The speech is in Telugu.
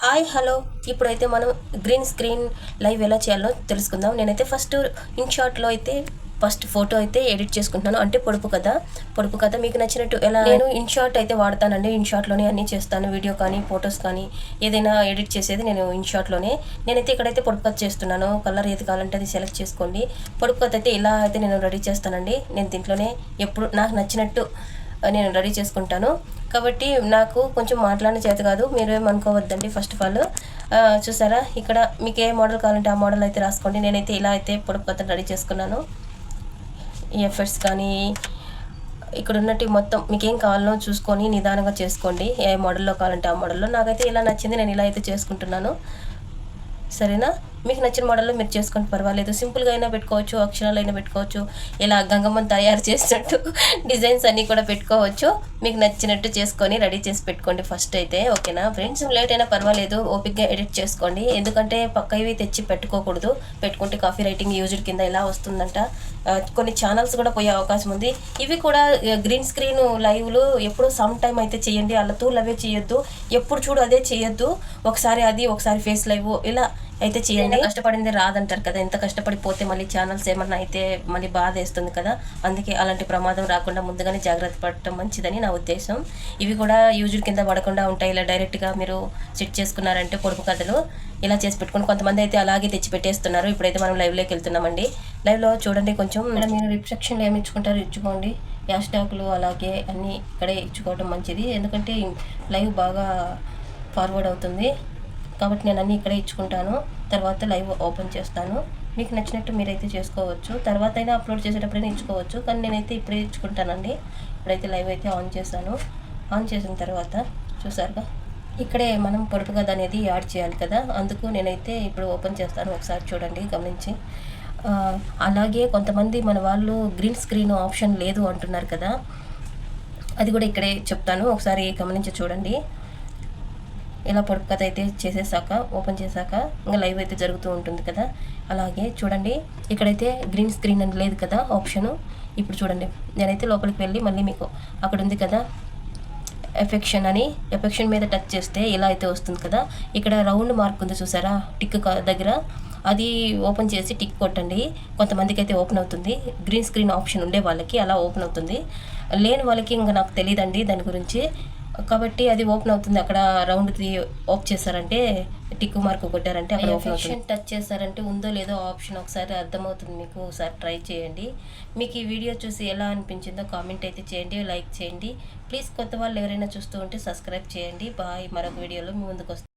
హాయ్ హలో ఇప్పుడైతే మనం గ్రీన్ స్క్రీన్ లైవ్ ఎలా చేయాలో తెలుసుకుందాం. నేనైతే ఇన్షాట్లో అయితే ఫస్ట్ ఫోటో అయితే ఎడిట్ చేసుకుంటున్నాను. అంటే పొడుపు కథ మీకు నచ్చినట్టు ఎలా నేను ఇన్షాట్ అయితే వాడతానండి. ఇన్షాట్లోనే అన్నీ చేస్తాను. వీడియో కానీ ఫొటోస్ కానీ ఏదైనా ఎడిట్ చేసేది నేను ఇన్షాట్లోనే. నేనైతే ఇక్కడైతే పొడుపు కథ చేస్తున్నాను. కలర్ ఏది కావాలంటే అది సెలెక్ట్ చేసుకోండి. పొడుపు కథ అయితే ఇలా అయితే నేను రెడీ చేస్తానండి. నేను దీంట్లోనే ఎప్పుడు నాకు నచ్చినట్టు నేను రెడీ చేసుకుంటాను. కాబట్టి నాకు కొంచెం మాట్లాడిన చేత కాదు, మీరేమనుకోవద్దండి. ఫస్ట్ ఆఫ్ ఆల్ చూసారా, ఇక్కడ మీకు ఏ మోడల్ కావాలంటే ఆ మోడల్ అయితే రాసుకోండి. నేనైతే ఇలా అయితే పొడుపు కథను రెడీ చేసుకున్నాను. ఈ ఎఫర్ట్స్ కానీ ఇక్కడ ఉన్నట్టు మొత్తం మీకు ఏం కావాలో చూసుకొని నిదానంగా చేసుకోండి. ఏ మోడల్లో కావాలంటే ఆ మోడల్లో. నాకైతే ఇలా నచ్చింది, నేను ఇలా అయితే చేసుకుంటున్నాను. సరేనా, మీకు నచ్చిన మోడల్లో మీరు చేసుకుంటే పర్వాలేదు. సింపుల్గా అయినా పెట్టుకోవచ్చు, అక్షరాలు అయినా పెట్టుకోవచ్చు, ఇలా గంగమ్మని తయారు చేసినట్టు డిజైన్స్ అన్నీ కూడా పెట్టుకోవచ్చు. మీకు నచ్చినట్టు చేసుకొని రెడీ చేసి పెట్టుకోండి ఫస్ట్ అయితే. ఓకేనా ఫ్రెండ్స్, లేట్ అయినా పర్వాలేదు, ఓపిక్గా ఎడిట్ చేసుకోండి. ఎందుకంటే పక్కవి తెచ్చి పెట్టుకోకూడదు. పెట్టుకుంటే కాపీ రైటింగ్ యూజ్డ్ కింద ఇలా వస్తుందంట. కొన్ని ఛానల్స్ కూడా పోయే అవకాశం ఉంది. ఇవి కూడా గ్రీన్ స్క్రీన్ లైవ్లు ఎప్పుడో సమ్ టైం అయితే చేయండి. అలా అవే చేయొద్దు, ఎప్పుడు చూడు అదే చేయొద్దు. ఒకసారి అది, ఒకసారి ఫేస్ లైవ్ ఇలా అయితే చేయండి. కష్టపడింది రాదంటారు కదా, ఎంత కష్టపడిపోతే మళ్ళీ ఛానల్స్ ఏమన్నా అయితే మళ్ళీ బాధ వేస్తుంది కదా. అందుకే అలాంటి ప్రమాదం రాకుండా ముందుగానే జాగ్రత్త పడటం మంచిదని నా ఉద్దేశం. ఇవి కూడా యూజ్డ్ కింద పడకుండా ఉంటాయి. ఇలా డైరెక్ట్గా మీరు సెట్ చేసుకున్నారంటే పొడుపు కథలు ఇలా చేసి పెట్టుకుని, కొంతమంది అయితే అలాగే తెచ్చి పెట్టేస్తున్నారు. ఇప్పుడైతే మనం లైవ్లోకి వెళ్తున్నామండి. లైవ్లో చూడండి, కొంచెం మీరు రిసెప్షన్లో ఏమి ఇచ్చుకుంటారో ఇచ్చుకోండి. హ్యాష్ ట్యాగ్లు అలాగే అన్నీ ఇక్కడే ఇచ్చుకోవడం మంచిది. ఎందుకంటే లైవ్ బాగా ఫార్వర్డ్ అవుతుంది కాబట్టి నేను అన్నీ ఇక్కడే ఇచ్చుకుంటాను. తర్వాత లైవ్ ఓపెన్ చేస్తాను. మీకు నచ్చినట్టు మీరైతే చేసుకోవచ్చు. తర్వాత అయినా అప్లోడ్ చేసేటప్పుడైనా ఇచ్చుకోవచ్చు, కానీ నేనైతే ఇప్పుడే ఇచ్చుకుంటానండి. ఇప్పుడైతే లైవ్ అయితే ఆన్ చేశాను. ఆన్ చేసిన తర్వాత చూసారుగా, ఇక్కడే మనం పొడుపు కథ అనేది యాడ్ చేయాలి కదా, అందుకు నేనైతే ఇప్పుడు ఓపెన్ చేస్తాను. ఒకసారి చూడండి, గమనించి. అలాగే కొంతమంది మన వాళ్ళు గ్రీన్ స్క్రీన్ ఆప్షన్ లేదు అంటున్నారు కదా, అది కూడా ఇక్కడే చెప్తాను. ఒకసారి గమనించి చూడండి. ఇలా పొడుపు కథ అయితే చేసేసాక, ఓపెన్ చేశాక ఇంకా లైవ్ అయితే జరుగుతూ ఉంటుంది కదా. అలాగే చూడండి, ఇక్కడైతే గ్రీన్ స్క్రీన్ అని లేదు కదా ఆప్షను. ఇప్పుడు చూడండి, నేనైతే లోపలికి వెళ్ళి మళ్ళీ మీకు అక్కడ ఉంది కదా ఎఫెక్షన్ మీద టచ్ చేస్తే ఇలా అయితే వస్తుంది కదా. ఇక్కడ రౌండ్ మార్క్ ఉంది చూసారా, టిక్ దగ్గర, అది ఓపెన్ చేసి టిక్ కొట్టండి. కొంతమందికి అయితే ఓపెన్ అవుతుంది. గ్రీన్ స్క్రీన్ ఆప్షన్ ఉండే వాళ్ళకి అలా ఓపెన్ అవుతుంది, లేని వాళ్ళకి ఇంకా నాకు తెలియదండి దాని గురించి. కాబట్టి అది ఓపెన్ అవుతుంది. అక్కడ రౌండ్ది ఓప్ చేశారంటే, టిక్ మార్క్ కొట్టారంటే అక్కడ ఓపెన్ అవుతుంది. టచ్ చేశారంటే ఉందో లేదో ఆప్షన్ ఒకసారి అర్థమవుతుంది మీకు. ఒకసారి ట్రై చేయండి. మీకు ఈ వీడియో చూసి ఎలా అనిపించిందో కామెంట్ అయితే చేయండి, లైక్ చేయండి. ప్లీజ్ కొత్త వాళ్ళు ఎవరైనా చూస్తూ ఉంటే సబ్స్క్రైబ్ చేయండి. బాయ్, మరొక వీడియోలో మీ ముందుకు వస్తాను.